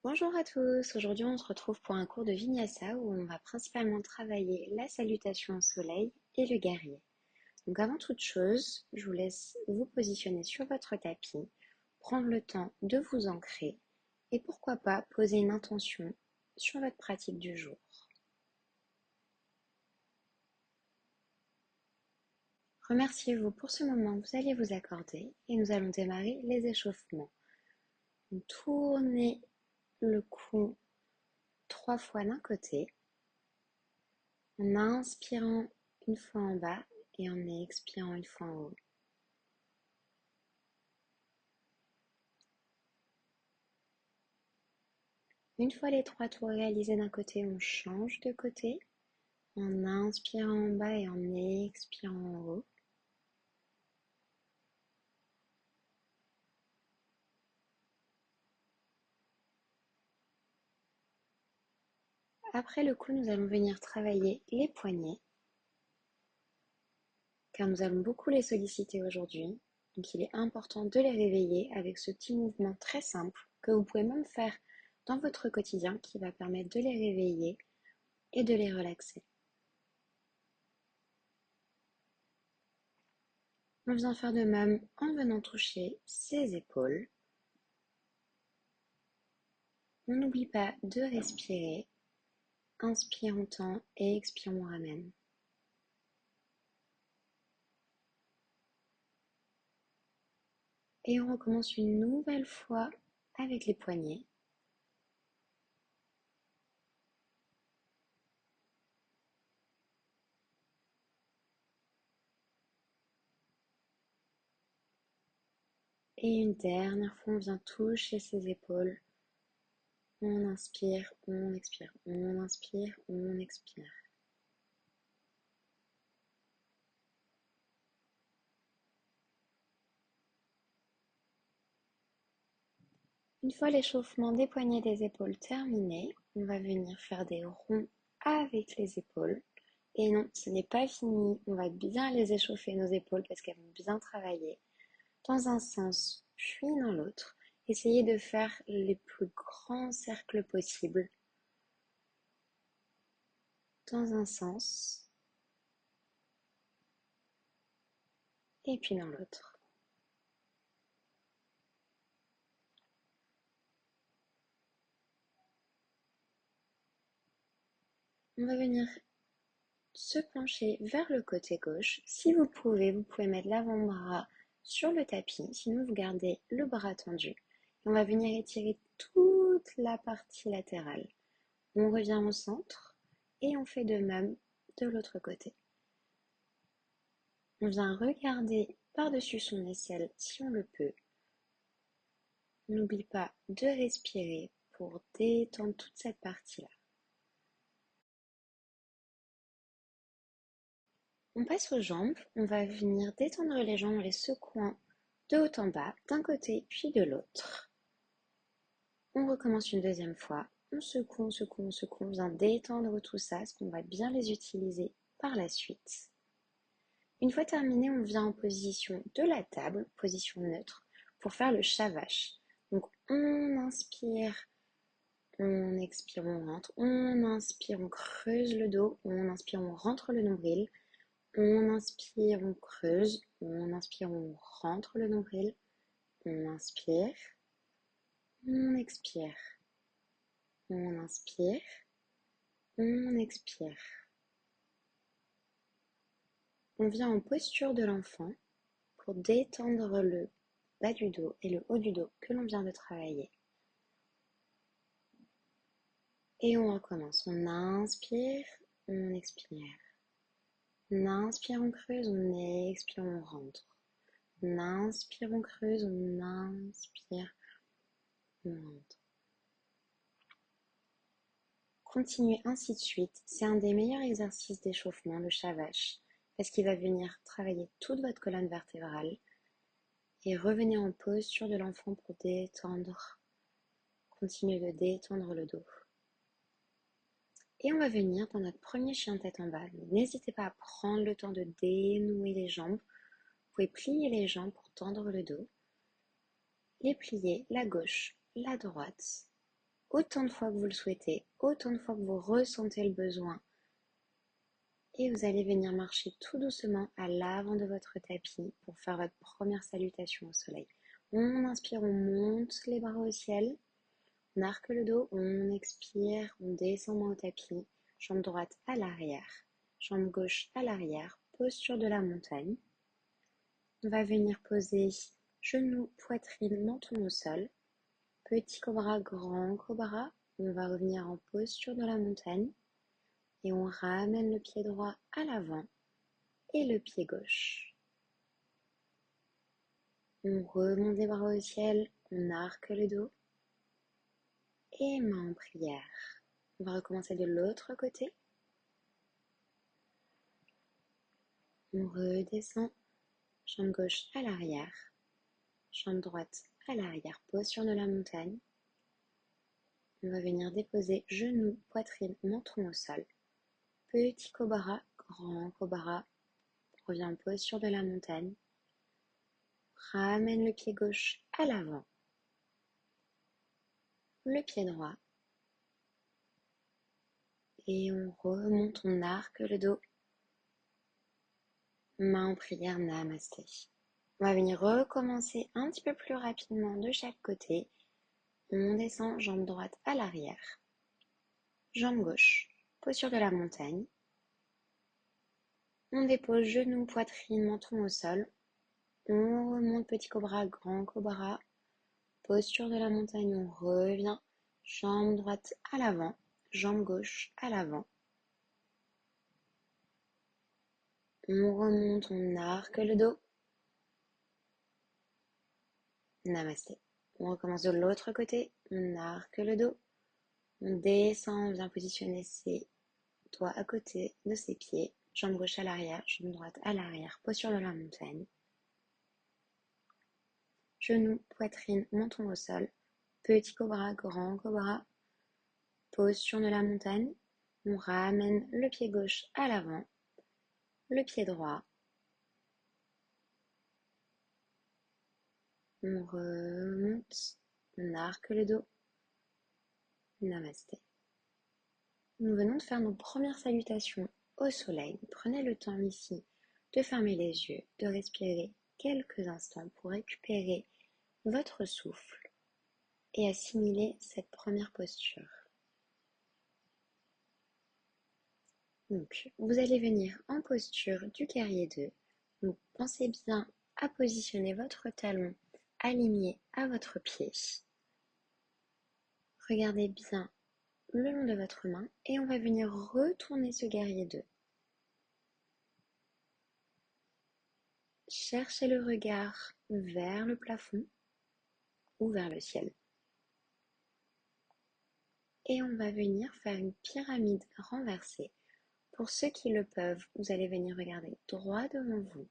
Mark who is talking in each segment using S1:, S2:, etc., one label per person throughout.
S1: Bonjour à tous, aujourd'hui on se retrouve pour un cours de Vinyasa où on va principalement travailler la salutation au soleil et le guerrier. Donc avant toute chose, je vous laisse vous positionner sur votre tapis, prendre le temps de vous ancrer et pourquoi pas poser une intention sur votre pratique du jour. Remerciez-vous pour ce moment que vous allez vous accorder et nous allons démarrer les échauffements. Donc, tournez le cou 3 fois d'un côté, en inspirant une fois en bas et en expirant une fois en haut. Une fois les 3 tours réalisés d'un côté, on change de côté en inspirant en bas et en expirant en haut. Après le coup, nous allons venir travailler les poignets, car nous allons beaucoup les solliciter aujourd'hui. Donc il est important de les réveiller avec ce petit mouvement très simple que vous pouvez même faire dans votre quotidien qui va permettre de les réveiller et de les relaxer. On vient faire de même en venant toucher ses épaules. On n'oublie pas de respirer. Inspire, on tend et expire, on ramène. Et on recommence une nouvelle fois avec les poignets. Et une dernière fois, on vient toucher ses épaules. On inspire, on expire, on inspire, on expire. Une fois l'échauffement des poignets et des épaules terminé, on va venir faire des ronds avec les épaules. Et non, ce n'est pas fini, on va bien les échauffer nos épaules parce qu'elles vont bien travailler. Dans un sens, puis dans l'autre. Essayez de faire les plus grands cercles possibles. Dans un sens, et puis dans l'autre. On va venir se pencher vers le côté gauche. Si vous pouvez mettre l'avant-bras sur le tapis, sinon vous gardez le bras tendu. On va venir étirer toute la partie latérale. On revient au centre et on fait de même de l'autre côté. On vient regarder par-dessus son aisselle si on le peut. On n'oublie pas de respirer pour détendre toute cette partie-là. On passe aux jambes, on va venir détendre les jambes en les secouant de haut en bas, d'un côté puis de l'autre. On recommence une deuxième fois, on secoue, on secoue, on secoue, on vient détendre tout ça, parce qu'on va bien les utiliser par la suite. Une fois terminé, on vient en position de la table, position neutre, pour faire le shavash. Donc on inspire, on expire, on rentre, on inspire, on creuse le dos, on inspire, on rentre le nombril. On inspire, on creuse, on inspire, on rentre le nombril, on inspire, on expire, on inspire, on expire. On vient en posture de l'enfant pour détendre le bas du dos et le haut du dos que l'on vient de travailler. Et on recommence, on inspire, on expire. On inspire, on creuse, on expire, on rentre. On inspire, on creuse, on inspire, on rentre. Continuez ainsi de suite, c'est un des meilleurs exercices d'échauffement, le shavash, parce qu'il va venir travailler toute votre colonne vertébrale et revenez en posture de l'enfant pour détendre. Continuez de détendre le dos. Et on va venir dans notre premier chien tête en bas. N'hésitez pas à prendre le temps de dénouer les jambes. Vous pouvez plier les jambes pour tendre le dos. Les plier, la gauche, la droite. autant de fois que vous le souhaitez, autant de fois que vous ressentez le besoin. Et vous allez venir marcher tout doucement à l'avant de votre tapis pour faire votre première salutation au soleil. On inspire, on monte les bras au ciel, on arque le dos, on expire, on descend au tapis, jambe droite à l'arrière, jambe gauche à l'arrière, posture de la montagne. On va venir poser genoux, poitrine, menton au sol. Petit cobra, grand cobra. On va revenir en posture de la montagne. Et on ramène le pied droit à l'avant et le pied gauche. On remonte les bras au ciel, on arque le dos. Et main en prière. On va recommencer de l'autre côté. On redescend, jambe gauche à l'arrière, jambe droite à l'arrière, posture de la montagne. On va venir déposer genoux, poitrine, menton au sol. Petit cobra, grand cobra. On revient en posture de la montagne. Ramène le pied gauche à l'avant. Le pied droit. Et on remonte, on arque le dos. Main en prière, namasté. On va venir recommencer un petit peu plus rapidement de chaque côté. On descend, jambe droite à l'arrière. Jambe gauche, posture de la montagne. On dépose genoux, poitrine, menton au sol. On remonte petit cobra, grand cobra. Posture de la montagne, on revient. Jambe droite à l'avant, jambe gauche à l'avant. On remonte, on arque le dos. Namasté. On recommence de l'autre côté. On arque le dos. On descend, on vient positionner ses doigts à côté de ses pieds. Jambe gauche à l'arrière, jambe droite à l'arrière. Posture de la montagne. Genoux, poitrine, menton au sol. Petit cobra, grand cobra. Posture de la montagne. On ramène le pied gauche à l'avant. Le pied droit. On remonte. On arque le dos. Namasté. Nous venons de faire nos premières salutations au soleil. Prenez le temps ici de fermer les yeux, de respirer quelques instants pour récupérer votre souffle et assimiler cette première posture. Donc, vous allez venir en posture du guerrier 2. Donc, pensez bien à positionner votre talon aligné à votre pied. Regardez bien le long de votre main et on va venir retourner ce guerrier 2. Cherchez le regard vers le plafond ou vers le ciel. Et on va venir faire une pyramide renversée. Pour ceux qui le peuvent, vous allez venir regarder droit devant vous.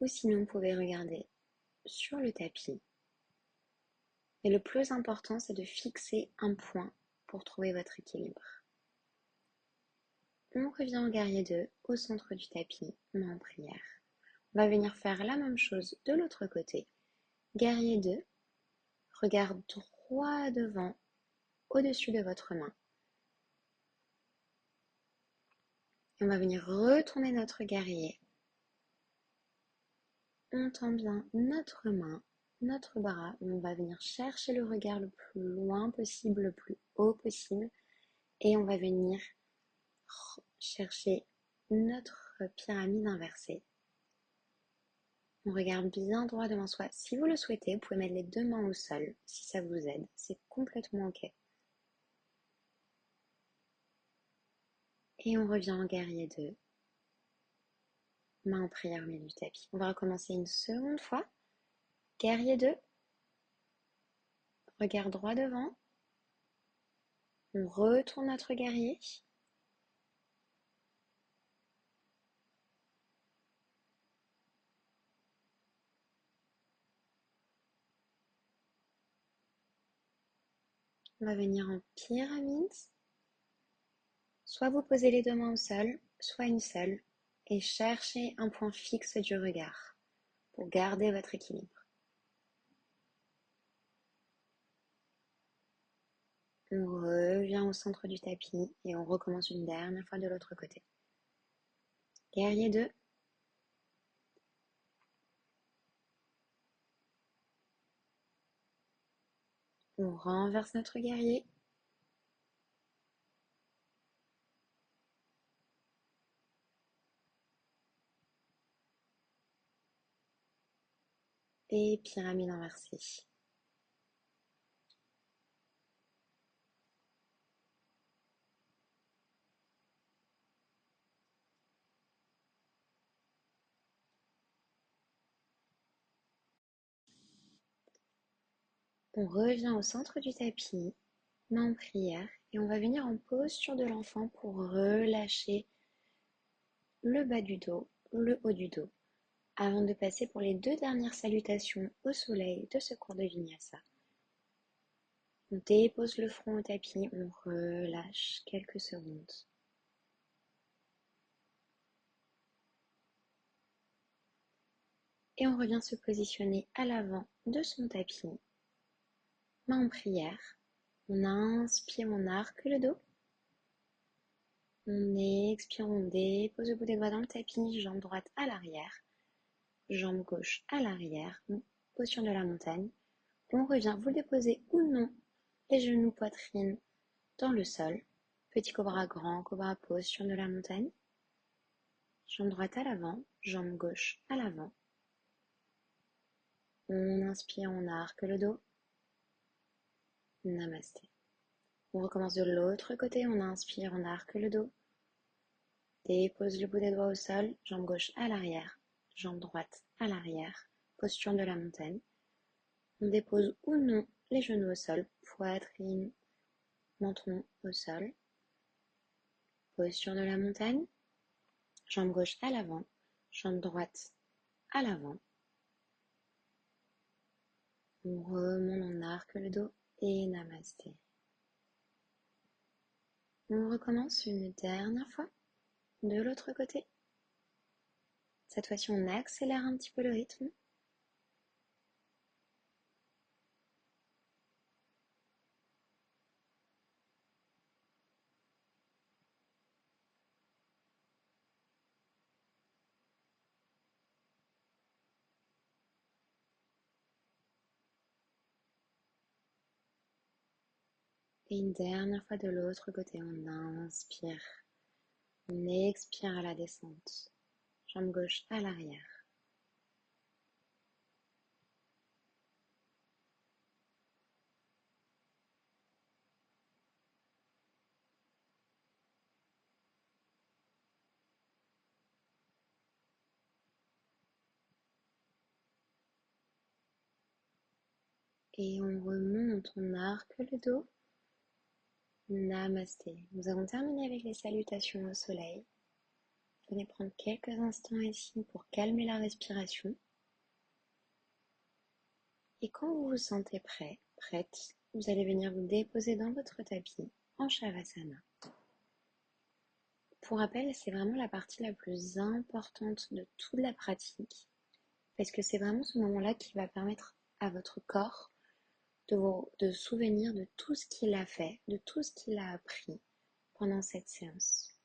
S1: Ou sinon, vous pouvez regarder sur le tapis. Et le plus important, c'est de fixer un point pour trouver votre équilibre. On revient au guerrier 2, au centre du tapis, main en prière. On va venir faire la même chose de l'autre côté. Guerrier 2, regard droit devant, au-dessus de votre main. Et on va venir retourner notre guerrier. On tend bien notre main, notre bras. On va venir chercher le regard le plus loin possible, le plus haut possible. Et on va venir chercher notre pyramide inversée. On regarde bien droit devant soi. Si vous le souhaitez, vous pouvez mettre les deux mains au sol, si ça vous aide. C'est complètement ok. Et on revient en guerrier 2. Main en prière au milieu du tapis. On va recommencer une seconde fois. Guerrier 2. Regard droit devant. On retourne notre guerrier. On va venir en pyramide. Soit vous posez les deux mains au sol, soit une seule, et cherchez un point fixe du regard pour garder votre équilibre. On revient au centre du tapis et on recommence une dernière fois de l'autre côté. Guerrier 2. On renverse notre guerrier. Et pyramide inversée. On revient au centre du tapis, main en prière, et on va venir en posture de l'enfant pour relâcher le bas du dos, le haut du dos, avant de passer pour les 2 dernières salutations au soleil de ce cours de Vinyasa. On dépose le front au tapis, on relâche quelques secondes. Et on revient se positionner à l'avant de son tapis, main en prière. On inspire, on arque le dos. On expire, on dépose le bout des doigts dans le tapis, jambe droite à l'arrière, jambe gauche à l'arrière, posture de la montagne. On revient, vous déposez ou non les genoux, poitrine dans le sol. Petit cobra grand, cobra posture de la montagne. Jambe droite à l'avant, jambe gauche à l'avant. On inspire, on arque le dos. Namasté. On recommence de l'autre côté, on inspire, on arque le dos. Dépose le bout des doigts au sol, jambe gauche à l'arrière, jambe droite à l'arrière, posture de la montagne. On dépose ou non les genoux au sol, poitrine, menton au sol. Posture de la montagne, jambe gauche à l'avant, jambe droite à l'avant. On remonte, on arque le dos et namasté. On recommence une dernière fois de l'autre côté. Cette fois-ci, on accélère un petit peu le rythme. Et une dernière fois de l'autre côté, on inspire. On expire à la descente. Jambe gauche à l'arrière. Et on remonte, on arque le dos. Namasté. Nous avons terminé avec les salutations au soleil. Venez prendre quelques instants ici pour calmer la respiration. Et quand vous vous sentez prêt, prête, vous allez venir vous déposer dans votre tapis en Shavasana. Pour rappel, c'est vraiment la partie la plus importante de toute la pratique parce que c'est vraiment ce moment-là qui va permettre à votre corps de souvenir de tout ce qu'il a fait, de tout ce qu'il a appris pendant cette séance.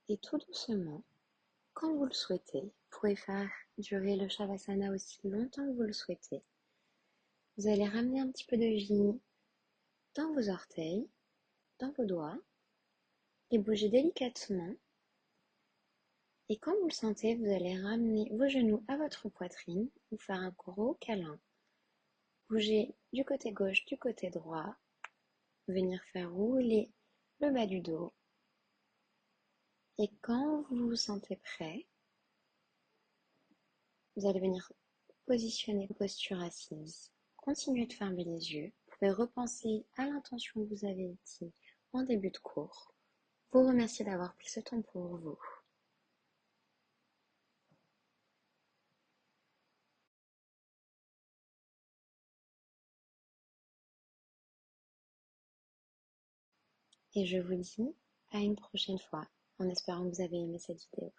S1: Et tout doucement, quand vous le souhaitez, vous pouvez faire durer le Shavasana aussi longtemps que vous le souhaitez. Vous allez ramener un petit peu de vie dans vos orteils, dans vos doigts, les bouger délicatement. Et quand vous le sentez, vous allez ramener vos genoux à votre poitrine, vous faire un gros câlin. Bouger du côté gauche, du côté droit, venir faire rouler le bas du dos. Et quand vous vous sentez prêt, vous allez venir positionner vos postures assises. Continuez de fermer les yeux. Vous pouvez repenser à l'intention que vous avez dit en début de cours. Vous remerciez d'avoir pris ce temps pour vous. Et je vous dis à une prochaine fois, en espérant que vous avez aimé cette vidéo.